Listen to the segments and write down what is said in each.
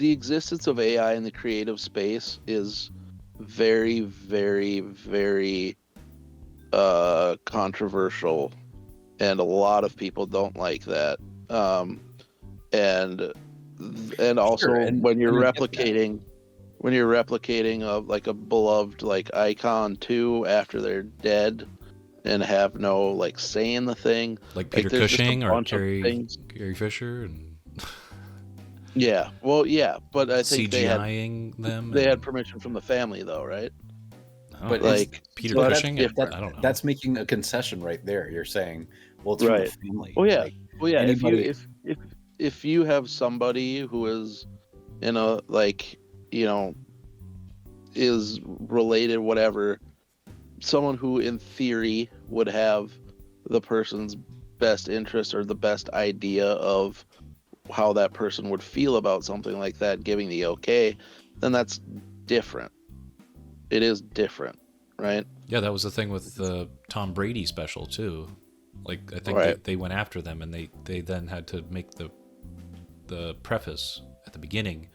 the existence of AI in the creative space is very, very, very controversial, and a lot of people don't like that. Um, and Sure, also and when you're I get that. replicating of like a beloved like icon too after they're dead and have no like say in the thing, Like like Peter there's just a Cushing or bunch of Carrie things. Fisher and Yeah, well, yeah, but I think CGIing them they had and permission from the family though, right? I don't But know. is Like, Peter so but that's that's Cushing? that different. I don't know. that's making a concession right there. You're saying, well, it's from the Right. family. Well, yeah. Like Well, yeah. anybody. If you have somebody who is in a like, you know, is related, whatever, someone who in theory would have the person's best interest or the best idea of how that person would feel about something like that, giving the okay, then that's different. It is different, right? Yeah, that was the thing with the Tom Brady special too. Like I think Right. they went after them and they then had to make the preface at the beginning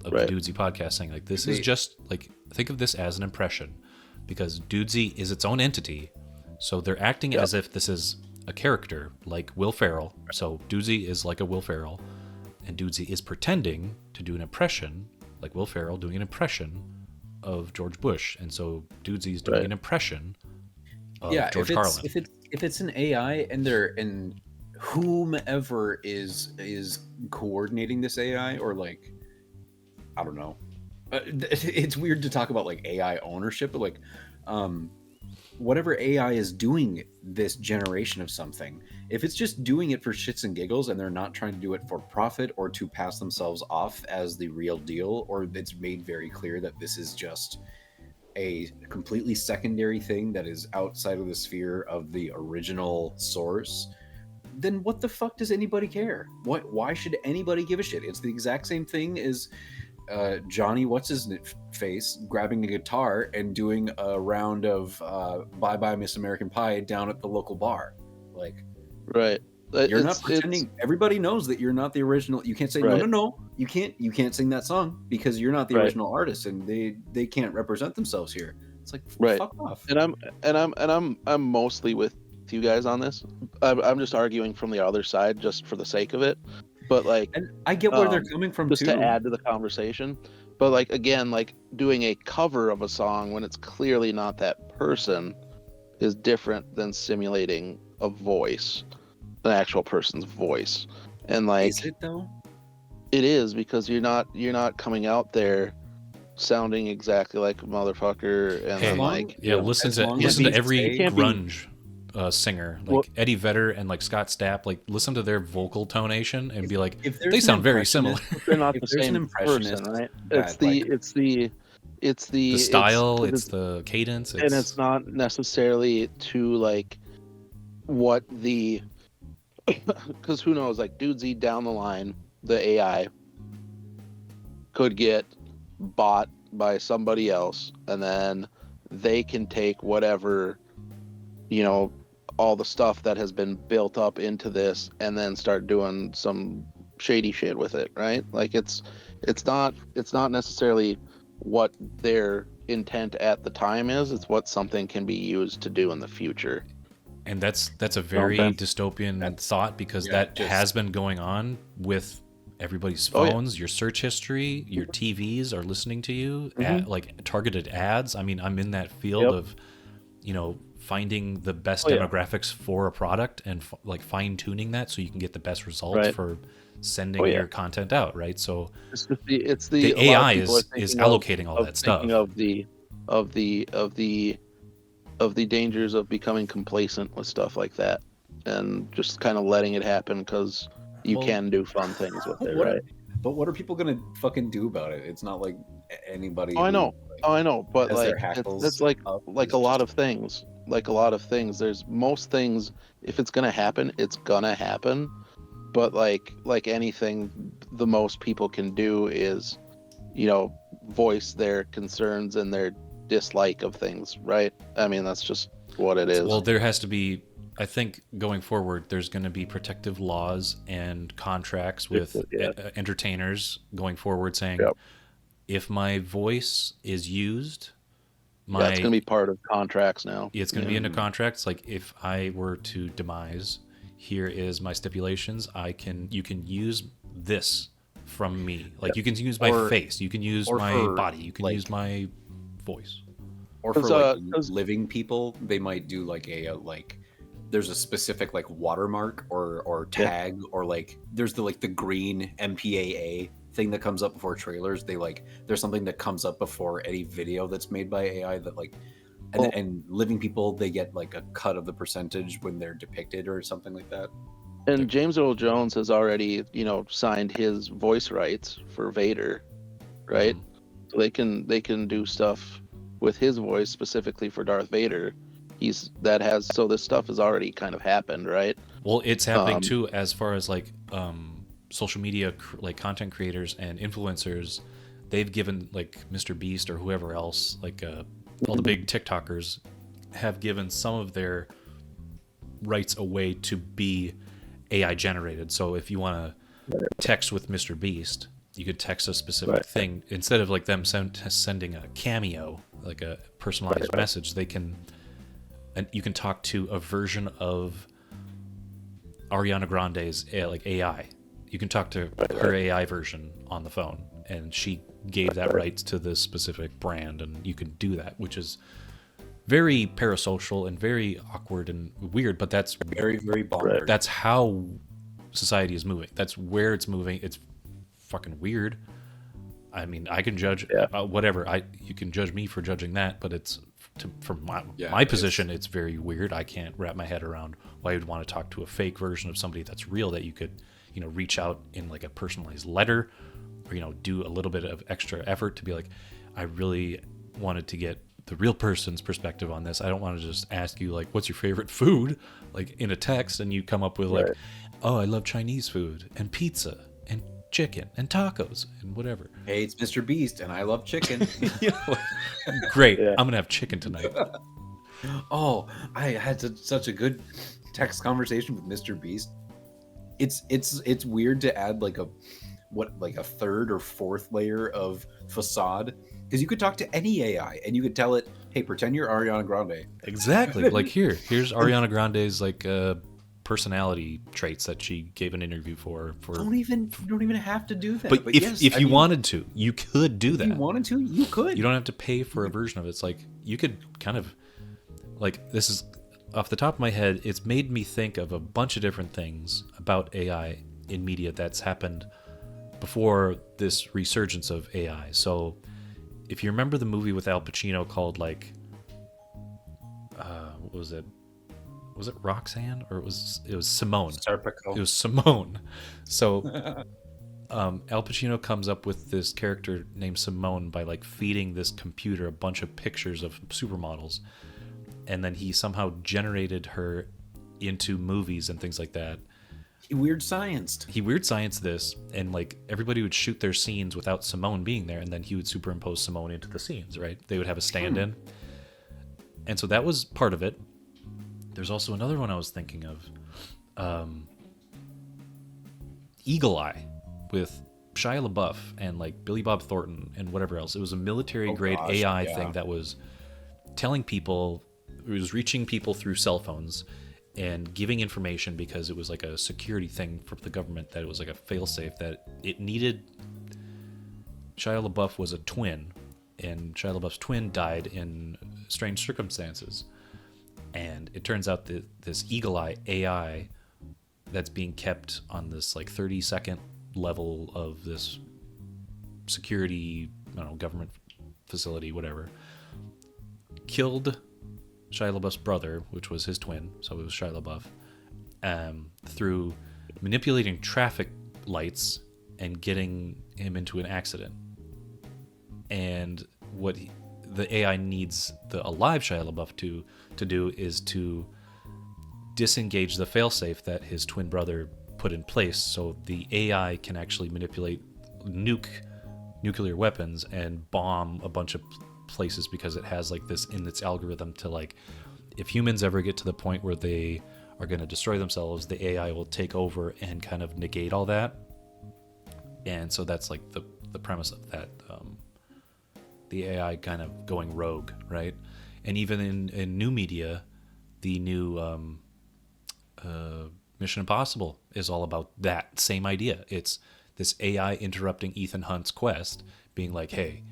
of the Right. Dudesy podcast saying like this is They, just like think of this as an impression because Dudesy is its own entity. So they're acting Yep. as if this is a character like Will Ferrell. So Dudesy is like a Will Ferrell and Dudesy is pretending to do an impression like Will Ferrell doing an impression of George Bush. And so Dudesy is doing Right. an impression of yeah, George Carlin. if it's an AI and they're and whomever is coordinating this AI or like I don't know. It's weird to talk about like AI ownership, but like um whatever AI is doing this generation of something, if it's just doing it for shits and giggles and they're not trying to do it for profit or to pass themselves off as the real deal, or it's made very clear that this is just a completely secondary thing that is outside of the sphere of the original source, then what the fuck does anybody care? Why should anybody give a shit? It's the exact same thing as Johnny, what's his face, grabbing a guitar and doing a round of "Bye Bye Miss American Pie" down at the local bar. Like, Right. you're not It's pretending. Everybody knows that you're not the original. You can't say no, right. no, no. You can't sing that song because you're not the Right. original artist, and they can't represent themselves here. It's like Right. fuck off. And I'm mostly with you guys on this. I'm just arguing from the other side just for the sake of it. But like, And I get where they're coming from just too. to add to the conversation. But like again, like doing a cover of a song when it's clearly not that person is different than simulating a voice, an actual person's voice. And like Is it though? it is, because you're not coming out there sounding exactly like a motherfucker and Hey, then like yeah, listen as to long as listen to you every say- can't be- grunge singer like Well- Eddie Vedder and like Scott Stapp. Like listen to their vocal tonation and be like, if there's they an sound very similar. impressionist- they're not if the there's an same impressionist person, right? that, It's the The style, 'cause it's the cadence, and it's not necessarily to like what the because who knows, like Dudesy down the line, the AI could get bought by somebody else, and then they can take whatever, you know, all the stuff that has been built up into this and then start doing some shady shit with it, right? Like it's not necessarily what their intent at the time is, it's what something can be used to do in the future. And that's a very Okay. dystopian thought because yeah, that just- has been going on with everybody's Oh, yeah. phones, your search history, your TVs are listening to you, Mhm. like targeted ads. I mean, I'm in that field Yep. of, you know, finding the best Oh, yeah. demographics for a product and like fine tuning that so you can get the best results Right. for sending Oh, yeah. your content out, right? So It's the the a lot of AI people are is thinking allocating all of that stuff. thinking of the dangers of becoming complacent with stuff like that and just kind of letting it happen because you Well, can do fun things with it, What- right? But what are people gonna fucking do about it? It's not like anybody. Oh, I know. Oh, I know, but Has their like hackles it's like up, a it's lot just- of things. Like a lot of things. There's most things. If it's gonna happen, it's gonna happen. But like anything, the most people can do is, you know, voice their concerns and their dislike of things, right? I mean, that's just what it is. Well, there has to be I think going forward, there's going to be protective laws and contracts with entertainers going forward saying, Yep. if my voice is used, Yeah, it's going to be part of contracts now. it's going to be into contracts. Like if I were to demise, here is my stipulations. You can use this from me. Like you can use my face, you can use my body, you can use my voice. Or for like living people, they might do like there's a specific like watermark or tag or like there's the green MPAA thing that comes up before trailers. There's something that comes up before any video that's made by AI that and living people, they get like a cut of the percentage when they're depicted or something like that. And James Earl Jones has already, signed his voice rights for Vader, right? So they can do stuff with his voice specifically for Darth Vader. So this stuff has already kind of happened, right? Well, it's happening too as far as like social media like content creators and influencers. They've given like Mr. Beast or whoever else, like all the big TikTokers have given some of their rights away to be AI generated. So if you want to text with Mr. Beast, you could text a specific thing instead of like them sending a cameo, like a personalized message. And you can talk to a version of Ariana Grande's like AI. You can talk to her AI version on the phone, and she gave that rights to this specific brand, and you can do that, which is very parasocial and very awkward and weird, but that's very, very bonkers. That's how society is moving. That's where it's moving. It's fucking weird. I mean, I can judge whatever. You can judge me for judging that, but it's from my position, it's very weird. I can't wrap my head around why you'd want to talk to a fake version of somebody that's real that you could, reach out in like a personalized letter, or do a little bit of extra effort to be like, I really wanted to get the real person's perspective on this. I don't want to just ask you like, what's your favorite food, like in a text, and you come up with like, oh, I love Chinese food and pizza and chicken and tacos and whatever. Hey, it's Mr. Beast and I love chicken. Great. I'm gonna have chicken tonight. Oh, I had such a good text conversation with Mr. Beast. It's weird to add like a third or fourth layer of facade, because you could talk to any AI and you could tell it, hey, pretend you're Ariana Grande. Exactly. Like here's Ariana Grande's like personality traits that she gave an interview for. You don't even have to do that. But if you wanted to, you could do that. If you wanted to, you could. You don't have to pay for a version of it. It's like you could kind of like, this is off the top of my head, it's made me think of a bunch of different things about AI in media that's happened before this resurgence of AI. So if you remember the movie with Al Pacino called like what was it? Was it Roxanne, or it was Simone? Serpico. It was Simone. So Al Pacino comes up with this character named Simone by like feeding this computer a bunch of pictures of supermodels, and then he somehow generated her into movies and things like that. He weird scienced this, and like everybody would shoot their scenes without Simone being there, and then he would superimpose Simone into the scenes, right? They would have a stand-in. And so that was part of it. There's also another one I was thinking of. Eagle Eye with Shia LaBeouf and like Billy Bob Thornton and whatever else. It was a military-grade AI thing that was telling people, it was reaching people through cell phones and giving information because it was like a security thing for the government, that it was like a failsafe that it needed. Shia LaBeouf was a twin, and Shia LaBeouf's twin died in strange circumstances. And it turns out that this Eagle Eye AI that's being kept on this like 30-second level of this security, I don't know, government facility, whatever, killed Shia LaBeouf's brother, which was his twin, so it was Shia LaBeouf, through manipulating traffic lights and getting him into an accident. And what the AI needs the alive Shia LaBeouf to do is to disengage the failsafe that his twin brother put in place, so the AI can actually manipulate nuclear weapons and bomb a bunch of places, because it has like this in its algorithm to like, if humans ever get to the point where they are going to destroy themselves, the AI will take over and kind of negate all that. And so that's like the premise of that, the AI kind of going rogue, right? And even in new media, the new Mission Impossible is all about that same idea. It's this AI interrupting Ethan Hunt's quest, being like, hey,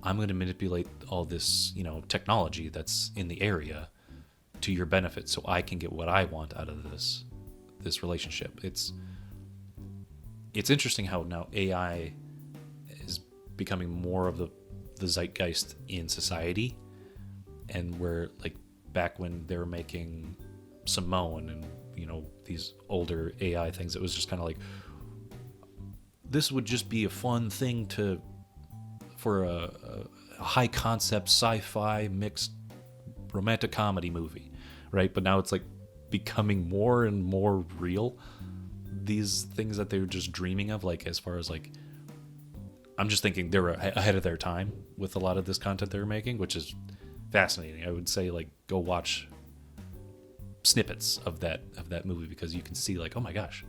I'm going to manipulate all this, technology that's in the area to your benefit so I can get what I want out of this relationship. It's interesting how now AI is becoming more of the zeitgeist in society, and where like back when they were making Simone and these older AI things, it was just kind of like, this would just be a fun thing for a high concept sci-fi mixed romantic comedy movie, right? But now it's like becoming more and more real, these things that they were just dreaming of, like as far as like, I'm just thinking they were ahead of their time with a lot of this content they were making, which is fascinating. I would say like go watch snippets of that movie, because you can see like, oh my gosh,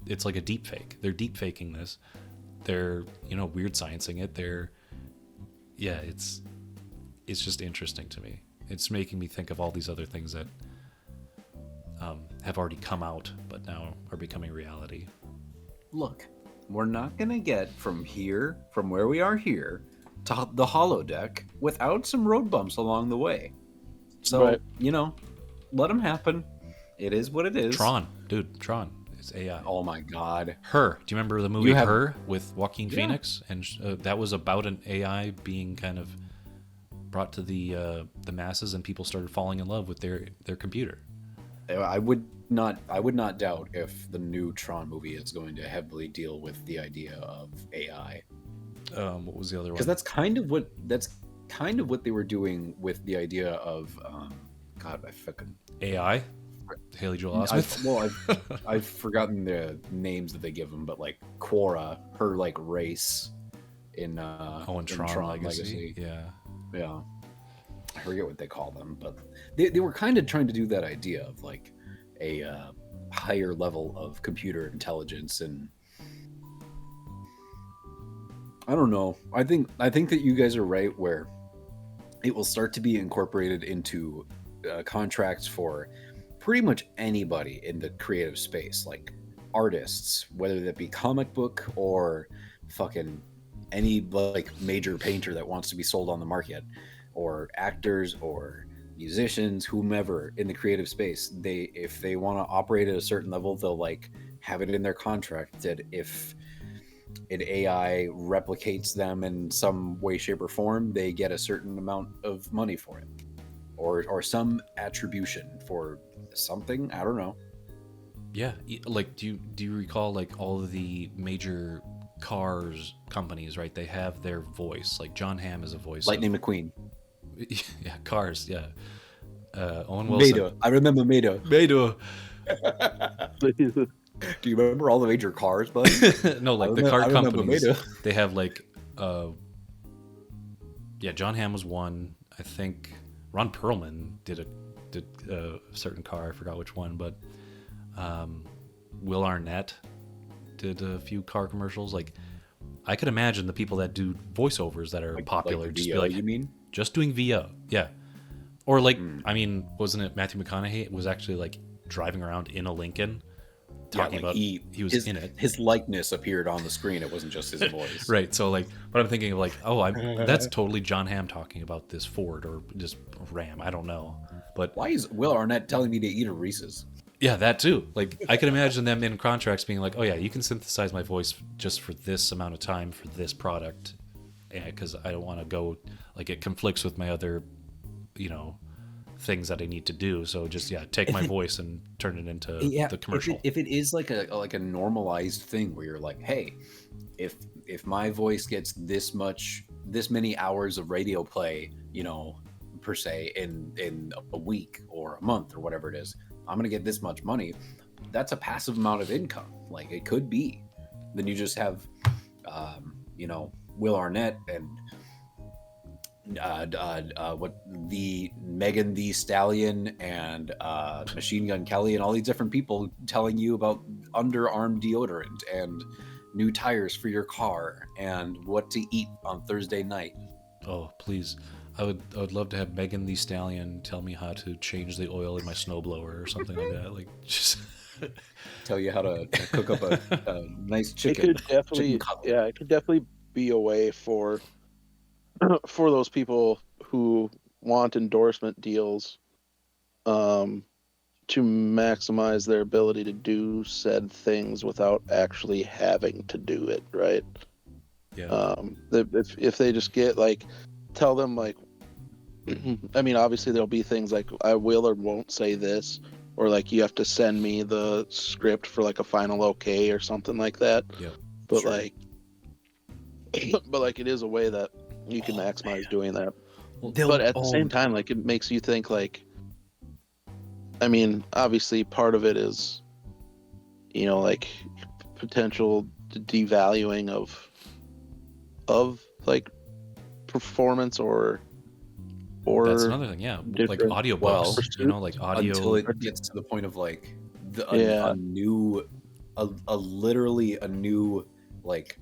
it's like a deep fake. They're deep faking this. They're weird sciencing it. It's just interesting to me. It's making me think of all these other things that have already come out but now are becoming reality. Look, we're not gonna get from where we are here to the holodeck without some road bumps along the way. So Right. let them happen. It is what it is. Tron is AI. Oh my God. Her. Do you remember the movie Her with Joaquin Phoenix? And that was about an AI being kind of brought to the masses, and people started falling in love with their computer. I would not doubt if the new Tron movie is going to heavily deal with the idea of AI. What was the other one? Because that's kind of what they were doing with the idea of God, I fucking AI. Haley Joel Osment. I've forgotten the names that they give them, but like Quora, her like race in Tron Legacy. Yeah. I forget what they call them, but they were kind of trying to do that idea of like a higher level of computer intelligence, and I don't know. I think that you guys are right, where it will start to be incorporated into contracts for pretty much anybody in the creative space, like artists, whether that be comic book or fucking any like major painter that wants to be sold on the market, or actors or musicians, whomever in the creative space. If they want to operate at a certain level, they'll like have it in their contract that if an AI replicates them in some way, shape, or form, they get a certain amount of money for it, or some attribution for something. I don't know. Yeah, like do you recall like all of the major cars companies, right? They have their voice. Like John Hamm is a voice. Lightning McQueen. Yeah, Cars. Yeah. Owen Wilson. Maida. I remember Maida. Do you remember all the major cars, bud? No, like the car companies. They have like, John Hamm was one. I think Ron Perlman did a certain car. I forgot which one, but Will Arnett did a few car commercials. Like, I could imagine the people that do voiceovers that are popular. Like just VO, be like, you mean? Just doing VO, yeah. Or like, I mean, wasn't it Matthew McConaughey was actually like driving around in a Lincoln, talking about he was in it. His likeness appeared on the screen. It wasn't just his voice. Right. So like, but I'm thinking of like, that's totally John Hamm talking about this Ford or just Ram. I don't know. But why is Will Arnett telling me to eat a Reese's? Yeah, that too. Like, I can imagine them in contracts being like, oh yeah, you can synthesize my voice just for this amount of time for this product, because I don't want to go like it conflicts with my other, things that I need to do. So just take my voice and turn it into the commercial. If it is like a normalized thing where you're like, hey, if my voice gets this many hours of radio play, per se in a week or a month or whatever it is, I'm going to get this much money. That's a passive amount of income. Like, it could be. Then you just have, Will Arnett and what the Megan the Stallion and Machine Gun Kelly and all these different people telling you about underarm deodorant and new tires for your car and what to eat on Thursday night. Oh, please. I would love to have Megan the Stallion tell me how to change the oil in my snowblower or something like that. Like, just Tell you how to cook up a nice It chicken. could definitely, chicken cutlet. yeah, it could definitely be a way for those people who want endorsement deals, to maximize their ability to do said things without actually having to do it, right? yeah. If they just get like, tell them like, I mean, obviously there'll be things like I will or won't say this, or like you have to send me the script for like a final okay or something like that. Yeah. But Sure. like, but like it is a way that you can maximize doing that. But at the same time, like it makes you think like, I mean, obviously part of it is, like potential devaluing of like performance or That's another thing. Yeah. Like different audiobooks, Well, like audio. until it gets to the point of like Yeah. a new, literally a new like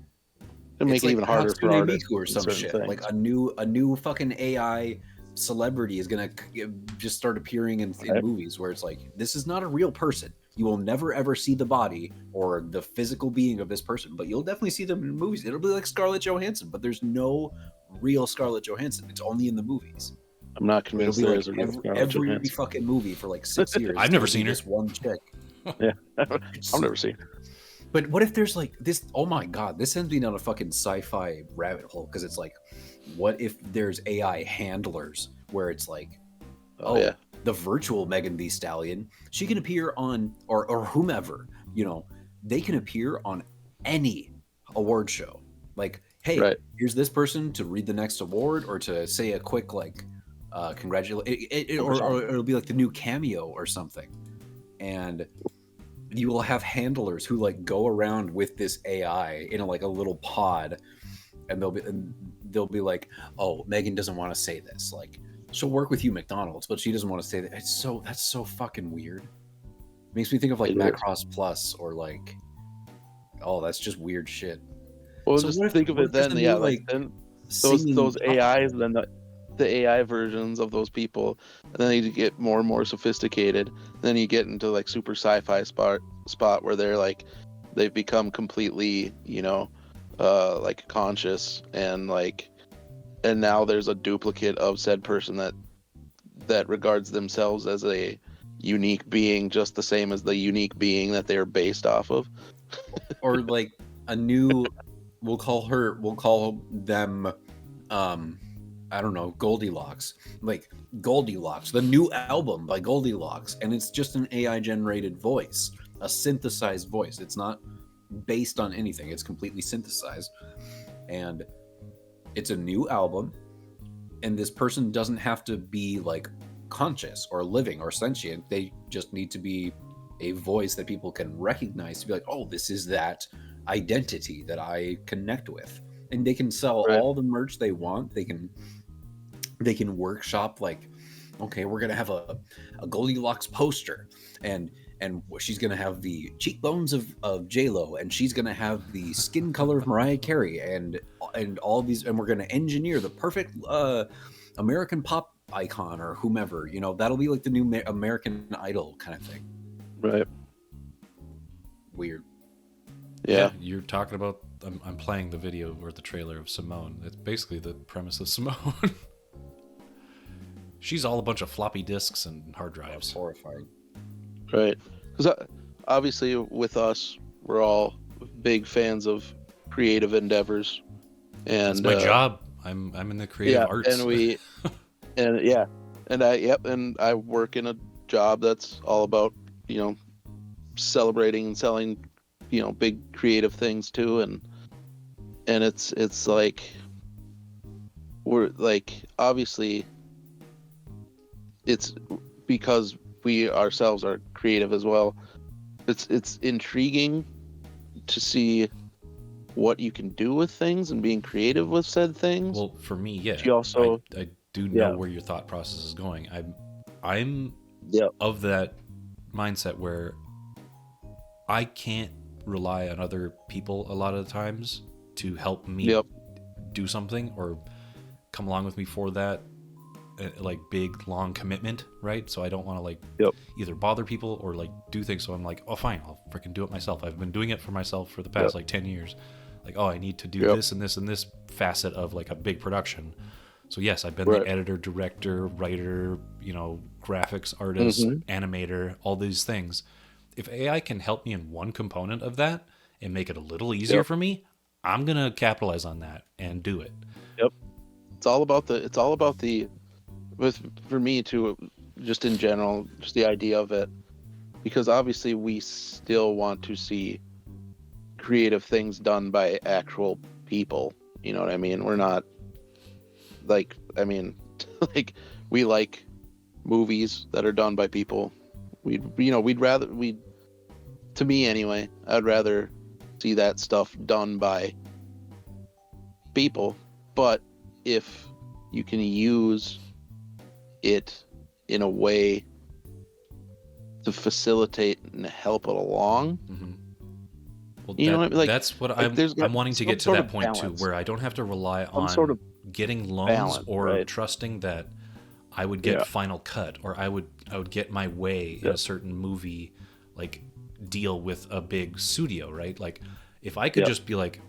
to make it's it like even harder for Hatsune artists Miku or in some certain shit. things. Like a new fucking AI celebrity is gonna just start appearing in Right. movies where it's like this is not a real person. You will never ever see the body or the physical being of this person, but you'll definitely see them in movies. It'll be like Scarlett Johansson, but there's no real Scarlett Johansson. It's only in the movies. I'm not It'll convinced be there like is a real Scarlett every Johansson. fucking movie for like 6 years. I've never it'll be seen her. this one chick. Yeah, It's- I've never seen her. But what if there's like this? Oh my god, this sends me down a fucking sci-fi rabbit hole because it's like, what if there's AI handlers where it's like, Oh, yeah. the virtual Megan Thee Stallion, she can appear on or whomever, they can appear on any award show. Like, hey, Right. here's this person to read the next award or to say a quick like, congratulate, or it'll be like the new cameo or something, and you will have handlers who like go around with this AI in a little pod, and they'll be like, oh, Megan doesn't want to say this. Like, she'll work with you, McDonald's, but she doesn't want to say that. That's so fucking weird. Makes me think of like It is. Macross Plus or like, oh, that's just weird shit. Well, So just what if- think of what it if there's then. a Yeah, new, like then singing those pop- AIs, then the AI versions of those people, and then you get more and more sophisticated. Then you get into like super sci-fi spot where they're like they've become completely, like conscious and like, and now there's a duplicate of said person that regards themselves as a unique being, just the same as the unique being that they're based off of. or like a new, we'll call them, I don't know, Goldilocks. Like Goldilocks, the new album by Goldilocks, and it's just an AI generated voice, a synthesized voice. It's not based on anything. It's completely synthesized. And it's a new album, and this person doesn't have to be like conscious or living or sentient. They just need to be a voice that people can recognize to be like, oh, this is that identity that I connect with. And they can sell Right. all the merch they want. They can workshop like, okay, we're gonna have a Goldilocks poster, and she's gonna have the cheekbones of J-Lo, and she's gonna have the skin color of Mariah Carey, and all these, and we're gonna engineer the perfect American pop icon or whomever. That'll be like the new American Idol kind of thing. Right. Weird. Yeah. You're talking about. I'm playing the video or the trailer of Simone. It's basically the premise of Simone. She's all a bunch of floppy disks and hard That's drives. horrifying. Right. Because obviously with us, we're all big fans of creative endeavors. And That's my job. I'm in the creative arts. And I work in a job that's all about, celebrating and selling, big creative things too. And it's like, we're like, obviously it's because we ourselves are creative as well. It's intriguing to see what you can do with things and being creative with said things. Well, for me, yeah, She also, I do know yeah, where your thought process is going. I'm yep, of that mindset where I can't rely on other people a lot of the times to help me yep, do something or come along with me for that like big long commitment, right? So I don't want to like yep, either bother people or like do things. So I'm like, oh fine, I'll freaking do it myself. I've been doing it for myself for the yep, past like 10 years. Like, oh, I need to do yep, this and this and this facet of like a big production. So yes, I've been right, the editor, director, writer, graphics artist, mm-hmm, animator, all these things. If AI can help me in one component of that and make it a little easier yep, for me, I'm gonna capitalize on that and do it. yep. It's all about the, with, for me too, just in general, just the idea of it, because obviously we still want to see creative things done by actual people. You know what I mean? We're not like, I mean, like, we like movies that are done by people. We'd rather, to me anyway, I'd rather see that stuff done by people. But if you can use it in a way to facilitate and help it along, Mm-hmm. Well, you know what I mean? that's what Like there's got I'm wanting to some get to sort that of point too, balance, where I don't have to rely some sort on of getting loans balance, or right? trusting that I would get Yeah, Final Cut or I would get my way in yeah, a certain movie like deal with a big studio, right? Like if I could yeah, just be like,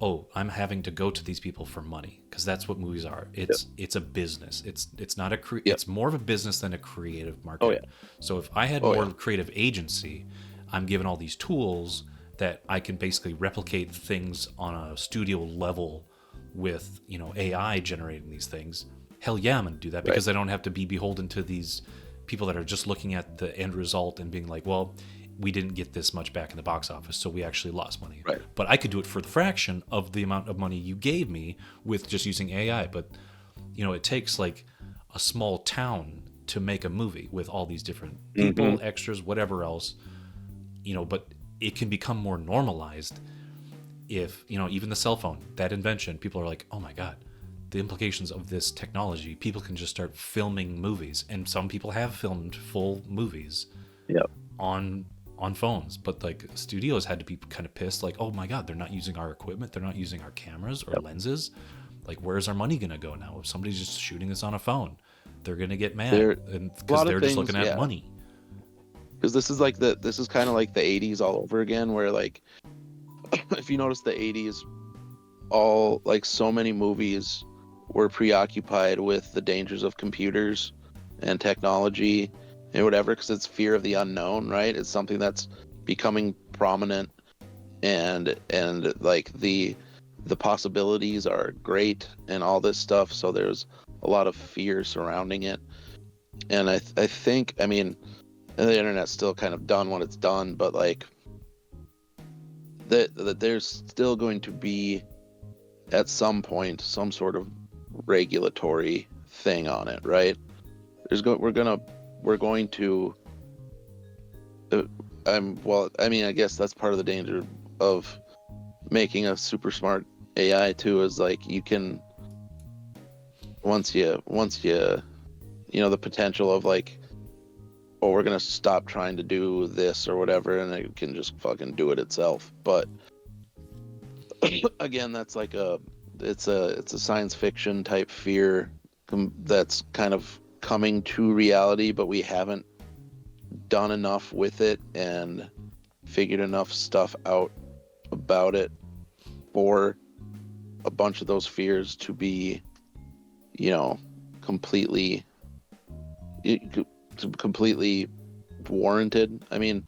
oh, I'm having to go to these people for money because that's what movies are. yeah, It's a business. It's not yeah. it's more of a business than a creative Oh market. yeah, So if I had oh more yeah, creative agency, I'm given all these tools that I can basically replicate things on a studio level with, AI generating these things. Hell yeah, I'm going to do that right, because I don't have to be beholden to these people that are just looking at the end result and being like, well, we didn't get this much back in the box office, so we actually lost money. right. But I could do it for the fraction of the amount of money you gave me with just using AI. But, it takes like a small town to make a movie with all these different Mm-hmm. people, extras, whatever else, but it can become more normalized if, even the cell phone, that invention, people are like, oh my God, the implications of this technology, people can just start filming movies. And some people have filmed full movies Yep. on phones, but like studios had to be kind of pissed, like, oh my God, they're not using our equipment, they're not using our cameras or Yep. lenses. Like, where's our money gonna go now? If somebody's just shooting this on a phone, they're gonna get mad, There, and a because lot of they're just things, looking at yeah. money. Because this is kind of like the '80s all over again, where like, if you notice the '80s, all like so many movies were preoccupied with the dangers of computers and technology and whatever, because it's fear of the unknown, right? It's something that's becoming prominent, and like the possibilities are great and all this stuff. So there's a lot of fear surrounding it, and I think, I mean, and the internet's still kind of done what it's done, but like that there's still going to be at some point some sort of regulatory thing on it, right? We're going to I mean, I guess that's part of the danger of making a super smart AI too, is like you can, once you the potential of like, oh, we're gonna stop trying to do this or whatever, and it can just fucking do it itself. But again, that's like it's a science fiction type fear that's kind of coming to reality, but we haven't done enough with it and figured enough stuff out about it for a bunch of those fears to be, completely completely warranted. I mean,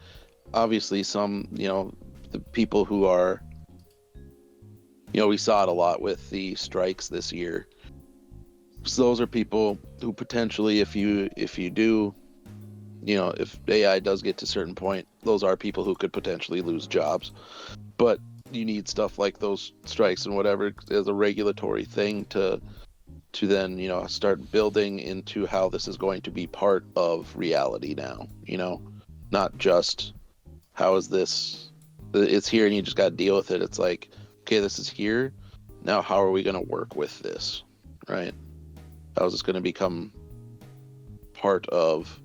obviously some, the people who are, we saw it a lot with the strikes this year. So those are people who potentially, if you do, if AI does get to a certain point, those are people who could potentially lose jobs. But you need stuff like those strikes and whatever as a regulatory thing to then, start building into how this is going to be part of reality now, not just how is this, it's here and you just got to deal with it. It's like, okay, this is here. Now, how are we going to work with this, right? How is this going to become part of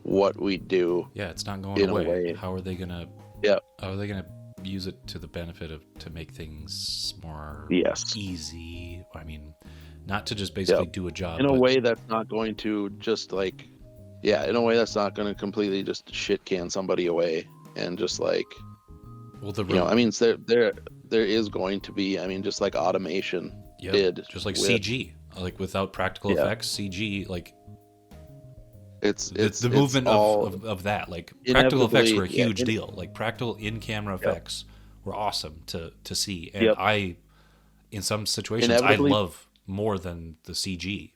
what we do? Yeah, it's not going in away. a way. How are they gonna? Yeah. How are they gonna use it to the benefit of to make things more Yes. easy? I mean, not to just basically do a job In a but way that's not going to just like, yeah, in a way that's not going to completely just shit can somebody away and just like, well, the you know, I mean, there is going to be, I mean, just like automation did, just like with, CG, like without practical effects, CG, like the movement of that, like practical effects were a huge deal. Like practical in-camera effects were awesome to see, and I, in some situations, I love more than the CG,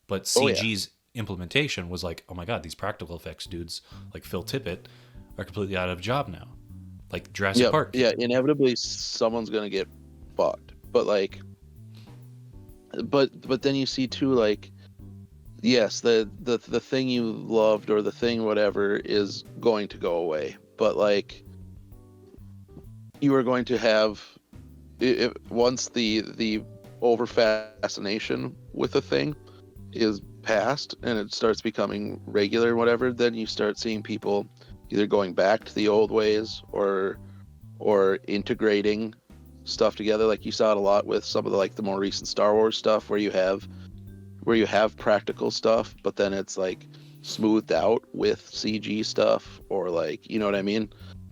but CG's implementation was like, oh my god, these practical effects dudes like Phil Tippett are completely out of a job now, like Jurassic Park. Yeah, inevitably someone's gonna get fucked, but like, but then you see too, like, yes, the thing you loved or the thing whatever is going to go away, but like, you are going to have once the over fascination with a thing is past and it starts becoming regular and whatever, then you start seeing people either going back to the old ways or integrating stuff together. Like you saw it a lot with some of the more recent Star Wars stuff where you have practical stuff, but then it's like smoothed out with CG stuff, or like, you know what I mean?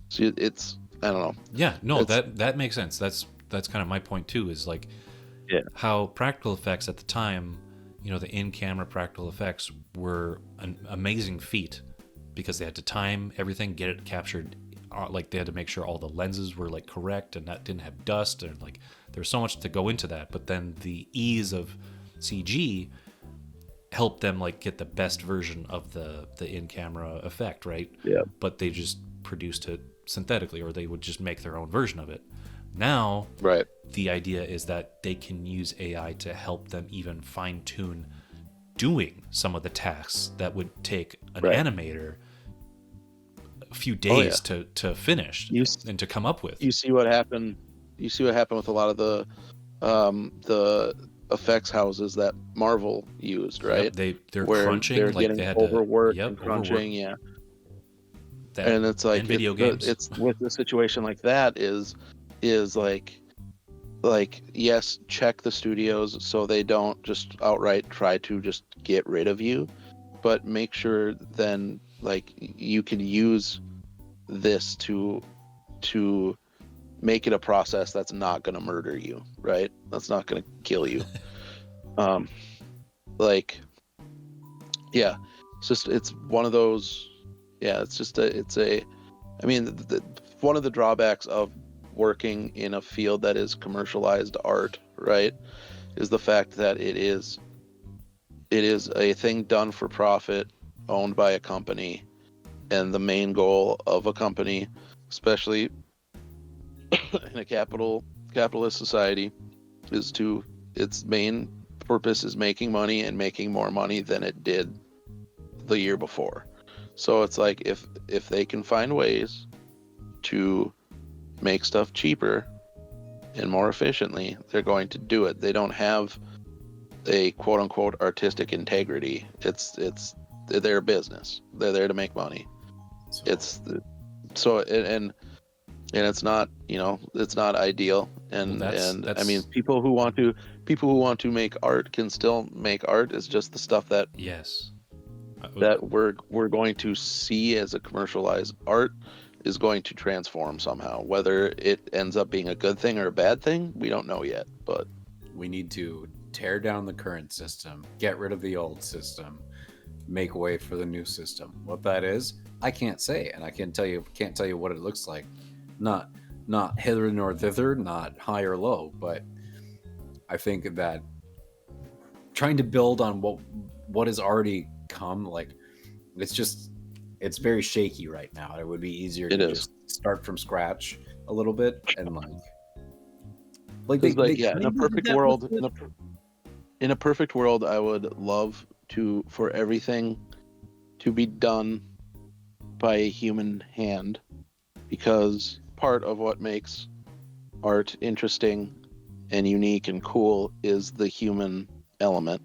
So it's, I don't know. Yeah, no, that makes sense. That's kind of my point too, is like how practical effects at the time, you know, the in-camera practical effects were an amazing feat because they had to time everything, get it captured, like they had to make sure all the lenses were like correct and that didn't have dust, and like there's so much to go into that. But then the ease of CG helped them like get the best version of the in-camera effect, right? Yeah. But they just produced it synthetically, or they would just make their own version of it. Now, right, the idea is that they can use AI to help them even fine-tune doing some of the tasks that would take an animator a few days to finish and to come up with. You see what happened with a lot of the effects houses that Marvel used, right? Yep, they're where crunching, they're like getting they had overworked to and crunching, That, and it's like video games. It's with a situation like that is like yes, check the studios so they don't just outright try to just get rid of you, but make sure then like you can use this to make it a process that's not going to murder you, right? That's not going to kill you. Like, yeah, it's one of those. Yeah, I mean, one of the drawbacks of working in a field that is commercialized art, right, is the fact that it is a thing done for profit, owned by a company, and the main goal of a company, especially in a capitalist society, is its main purpose is making money and making more money than it did the year before. So it's like if they can find ways to make stuff cheaper and more efficiently, they're going to do it. They don't have a quote unquote artistic integrity. It's their business. They're there to make money. And it's not, you know, it's not ideal. And I mean, people who want to make art can still make art. It's just the stuff that that we're going to see as a commercialized art is going to transform somehow. Whether it ends up being a good thing or a bad thing, we don't know yet. But we need to tear down the current system, get rid of the old system, make way for the new system. What that is, I can't say, and I can't tell you what it looks like. Not hither nor thither, not high or low, but I think that trying to build on what has already come, like it's very shaky right now. It would be easier to just start from scratch a little bit and in a perfect world, in a perfect world, I would love for everything to be done by a human hand, because part of what makes art interesting and unique and cool is the human element.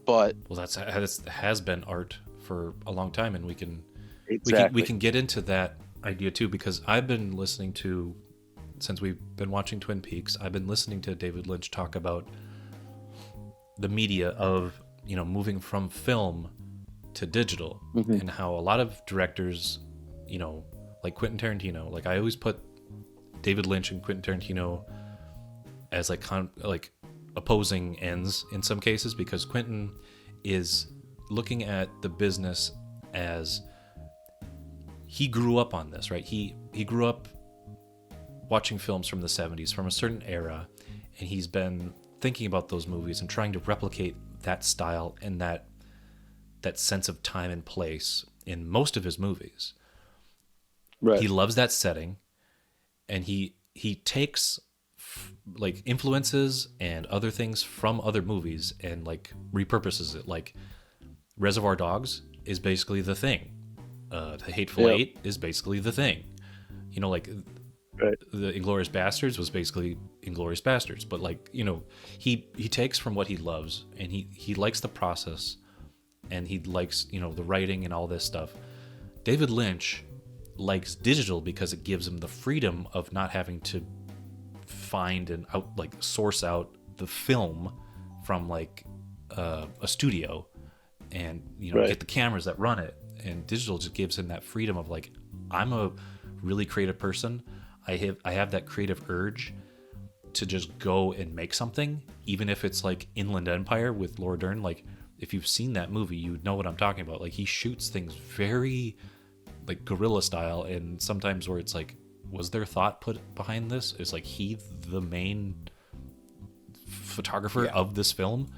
But Well, that has been art for a long time, and we can exactly, get into that idea too, because I've been listening to, since we've been watching Twin Peaks, I've been listening to David Lynch talk about the media of, you know, moving from film to digital, and how a lot of directors, you know, like Quentin Tarantino, like I always put David Lynch and Quentin Tarantino as like opposing ends in some cases, because Quentin is looking at the business as he grew up on this, right? He grew up watching films from the 70s, from a certain era, and he's been thinking about those movies and trying to replicate that style and that sense of time and place in most of his movies. right? He loves that setting, and he takes like influences and other things from other movies and like repurposes it. Like Reservoir Dogs is basically The Thing. The Hateful Eight is basically The Thing. You know, like Right. the Inglourious Bastards was basically Inglourious Bastards. But like, you know, he takes from what he loves, and he likes the process, and he likes, you know, the writing and all this stuff. David Lynch likes digital because it gives him the freedom of not having to find and source out the film from like a studio, and, you know, Right. get the cameras that run it. And digital just gives him that freedom of like, I'm a really creative person. I have that creative urge to just go and make something, even if it's like Inland Empire with Laura Dern. Like, if you've seen that movie, you know what I'm talking about. Like, he shoots things very like guerrilla style, and sometimes where it's like, was there thought put behind this? Is like he the main photographer of this film?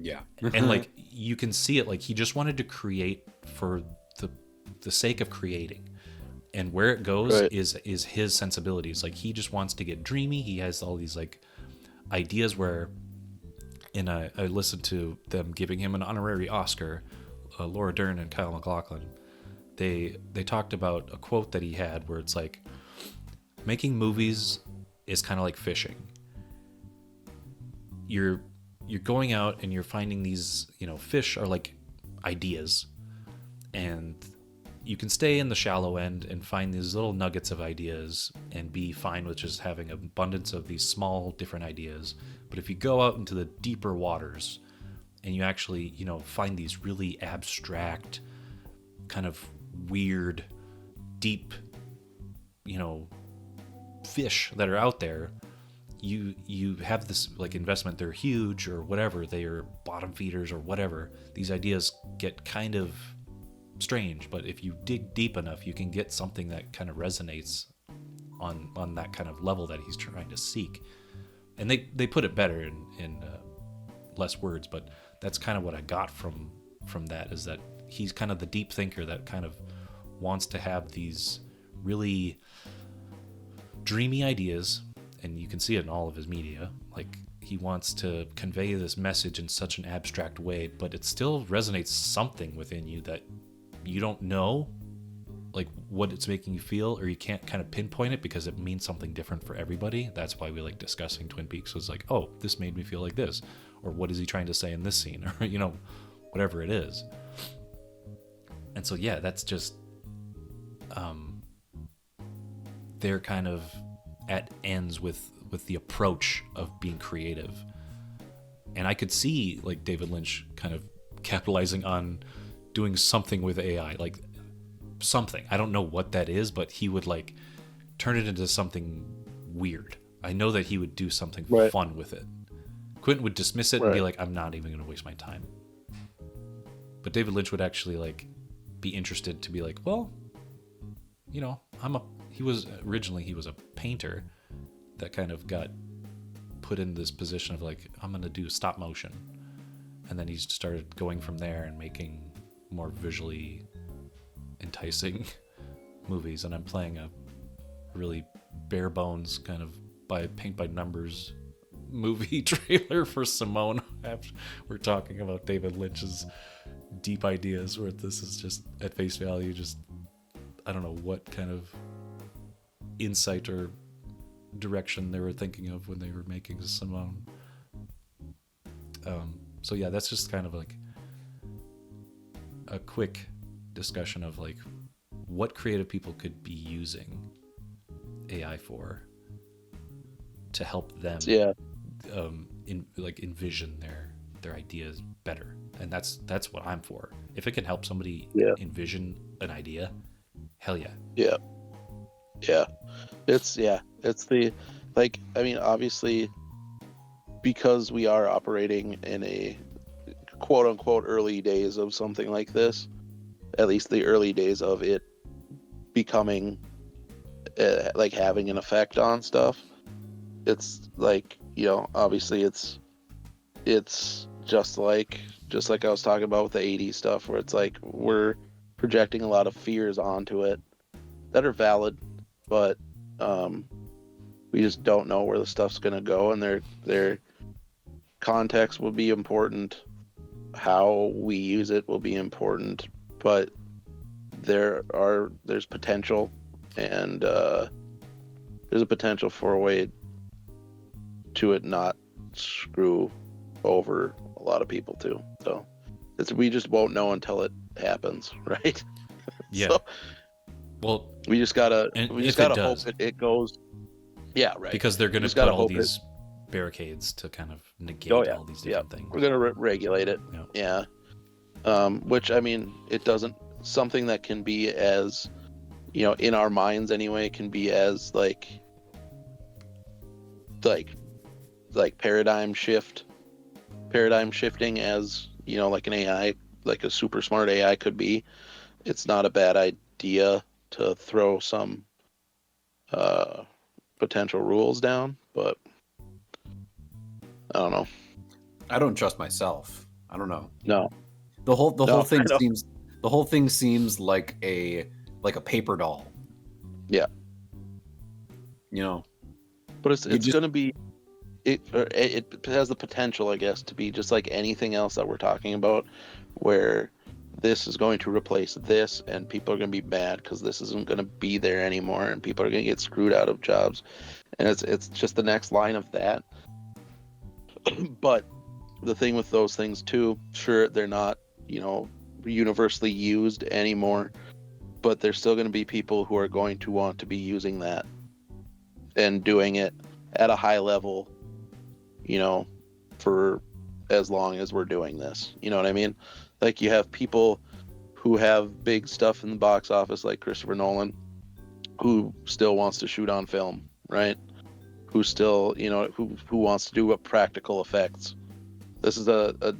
Yeah. And like you can see it, like he just wanted to create for the sake of creating, and where it goes Right. is his sensibilities. Like, he just wants to get dreamy. He has all these like ideas where, and I listened to them giving him an honorary Oscar, Laura Dern and Kyle MacLachlan. They talked about a quote that he had where it's like, making movies is kind of like fishing. You're going out and you're finding these, you know, fish are like ideas, and you can stay in the shallow end and find these little nuggets of ideas and be fine with just having an abundance of these small different ideas. But if you go out into the deeper waters and you actually, you know, find these really abstract, kind of weird, deep, you know, fish that are out there, you have this like investment. They're huge or whatever, they are bottom feeders or whatever. These ideas get kind of strange, but if you dig deep enough, you can get something that kind of resonates on that kind of level that he's trying to seek. And they put it better in less words, but that's kind of what I got from that, is that he's kind of the deep thinker that kind of wants to have these really dreamy ideas, and you can see it in all of his media. Like, he wants to convey this message in such an abstract way, but it still resonates something within you that you don't know like what it's making you feel, or you can't kind of pinpoint it because it means something different for everybody. That's why we like discussing Twin Peaks. Was like, oh, this made me feel like this, or what is he trying to say in this scene, or, you know, whatever it is. And so yeah, that's just they're kind of at ends with the approach of being creative. And I could see like David Lynch kind of capitalizing on doing something with AI, like something. I don't know what that is, but he would like turn it into something weird. I know that he would do something fun with it. Quentin would dismiss it and be like, I'm not even going to waste my time. But David Lynch would actually like be interested to be like, well, you know, he was a painter that kind of got put in this position of like, I'm going to do stop motion. And then he started going from there and making more visually enticing movies. And I'm playing a really bare bones kind of paint by numbers movie trailer for Simone. We're talking about David Lynch's deep ideas, where this is just at face value, just I don't know what kind of insight or direction they were thinking of when they were making Simone. So yeah, that's just kind of like a quick discussion of like what creative people could be using AI for to help them envision their ideas better. And that's what I'm for. If it can help somebody envision an idea, hell yeah. Yeah. It's the, like, I mean, obviously, because we are operating in a quote unquote early days of something like this, at least the early days of it becoming like having an effect on stuff, it's like, you know, obviously it's just like I was talking about with the 80s stuff, where it's like we're projecting a lot of fears onto it that are valid, but we just don't know where the stuff's going to go, and their context will be important, how we use it will be important, but there's potential, and there's a potential for a way to it not screw over a lot of people too. So we just won't know until it happens, right? Yeah. So well, we just gotta hope it goes. Yeah, right. Because they're going to put all these barricades to kind of negate all these different things. We're gonna regulate it. Yeah. Which, I mean, it doesn't, something that can be as, you know, in our minds anyway, can be as like paradigm shifting as, you know, like an AI, like a super smart AI could be. It's not a bad idea to throw some potential rules down, but I don't know. I don't trust myself. I don't know. No. The whole thing seems like a paper doll. Yeah. You know. But it's going to be, it has the potential, I guess, to be just like anything else that we're talking about, where this is going to replace this, and people are going to be mad because this isn't going to be there anymore, and people are going to get screwed out of jobs, and it's just the next line of that. But the thing with those things too, sure, they're not, you know, universally used anymore, but there's still going to be people who are going to want to be using that and doing it at a high level, you know, for as long as we're doing this. You know what I mean? Like, you have people who have big stuff in the box office, like Christopher Nolan, who still wants to shoot on film, right? Who still, you know, who wants to do practical effects. This is a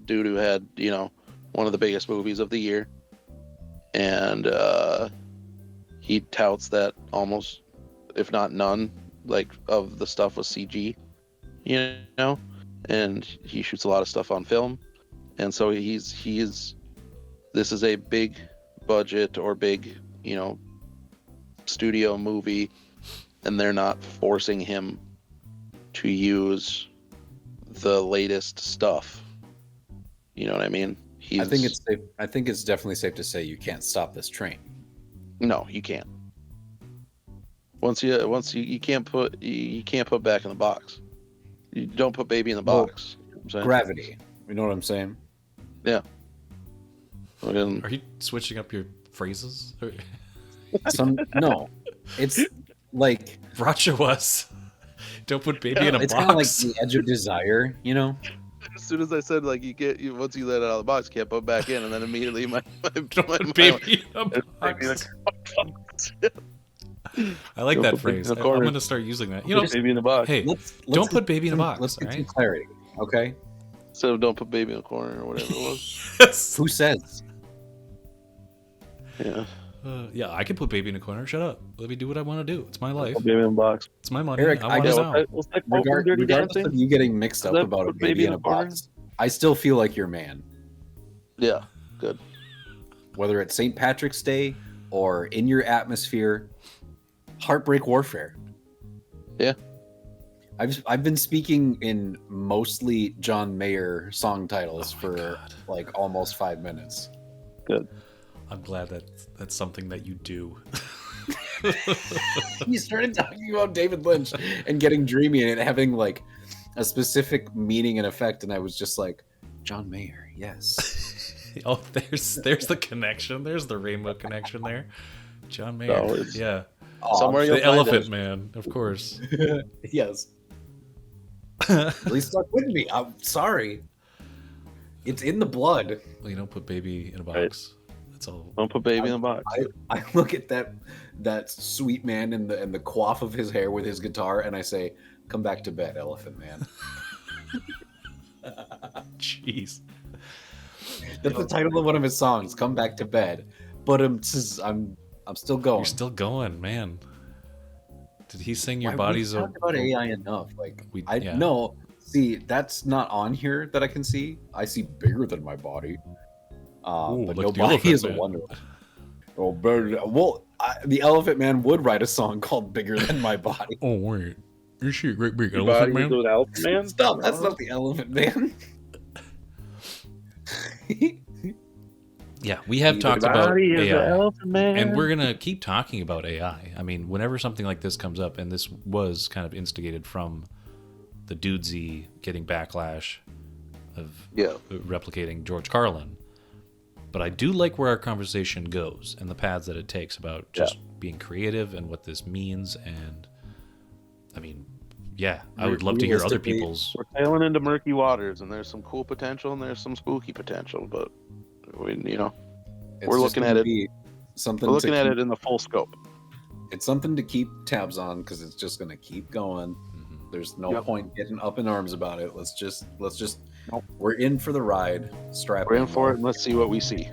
dude who had, you know, one of the biggest movies of the year, and he touts that almost, if not none, like, of the stuff was CG, you know, and he shoots a lot of stuff on film, and so this is a big budget or big, you know, studio movie, and they're not forcing him to use the latest stuff. You know what I mean? I think it's safe. I think it's definitely safe to say you can't stop this train. No, you can't. Once you can't put back in the box. You don't put baby in the box. Gravity. You know what I'm saying? Yeah. Are you switching up your phrases? No. It's like Racha was. Don't put baby in a box. It's kind of like the edge of desire, you know? As soon as I said, like, once you let it out of the box, you can't put it back in, and then immediately my baby in a box. I like that phrase. I'm going to start using that. You know, baby in the box. Hey, don't put baby in a box. Let's get some clarity, okay? So don't put baby in the corner or whatever it was. Yes. Who says? Yeah. Yeah, I can put baby in a corner. Shut up. Let me do what I want to do. It's my life. Baby in the box. It's my money. Eric, I want it now. Regardless of you getting mixed up about a baby in a box, I still feel like you're man. Yeah, good. Whether it's St. Patrick's Day or in your atmosphere, heartbreak warfare. Yeah. I've been speaking in mostly John Mayer song titles for like almost 5 minutes. Good. I'm glad that that's something that you do. You started talking about David Lynch and getting dreamy and it having like a specific meaning and effect, and I was just like, John Mayer, yes. Oh, there's the connection. There's the rainbow connection there. John Mayer. Always. Yeah. Somewhere you'll The find Elephant it. Man, of course. Yes. Please stuck with me. I'm sorry. It's in the blood. Well, you don't put baby in a box. Right. That's all. Don't put baby in the box. I look at that sweet man in the coif of his hair with his guitar, and I say, "Come back to bed, Elephant Man." Jeez. That's the title of one of his songs. "Come back to bed." But I'm still going. You're still going, man. Did he sing your Why, body's we talked about AI enough? Like yeah. no. See, that's not on here that I can see. I see bigger than my body. Ooh, But like no the body Elephant is a Man. wonder. Oh, well, the Elephant Man would write a song called "Bigger Than My Body." Oh wait, is she a great big Your elephant body man? is an elephant man? Stop! That's not the Elephant Man. Yeah, we have Your talked about body is an AI, elephant man. and we're gonna keep talking about AI. I mean, whenever something like this comes up, and this was kind of instigated from the dudesy getting backlash of replicating George Carlin. But I do like where our conversation goes and the paths that it takes about just being creative and what this means. And I mean, yeah, I would love to hear other Realistically, people's. We're sailing into murky waters, and there's some cool potential, and there's some spooky potential. But we're It's looking just at gonna it. be something. looking to at keep, it in the full scope. It's something to keep tabs on because it's just gonna keep going. Mhm. There's no Yep. point getting up in arms about it. Let's just. Nope. We're in for the ride. Strap We're in in, for it, love. and let's see what we see.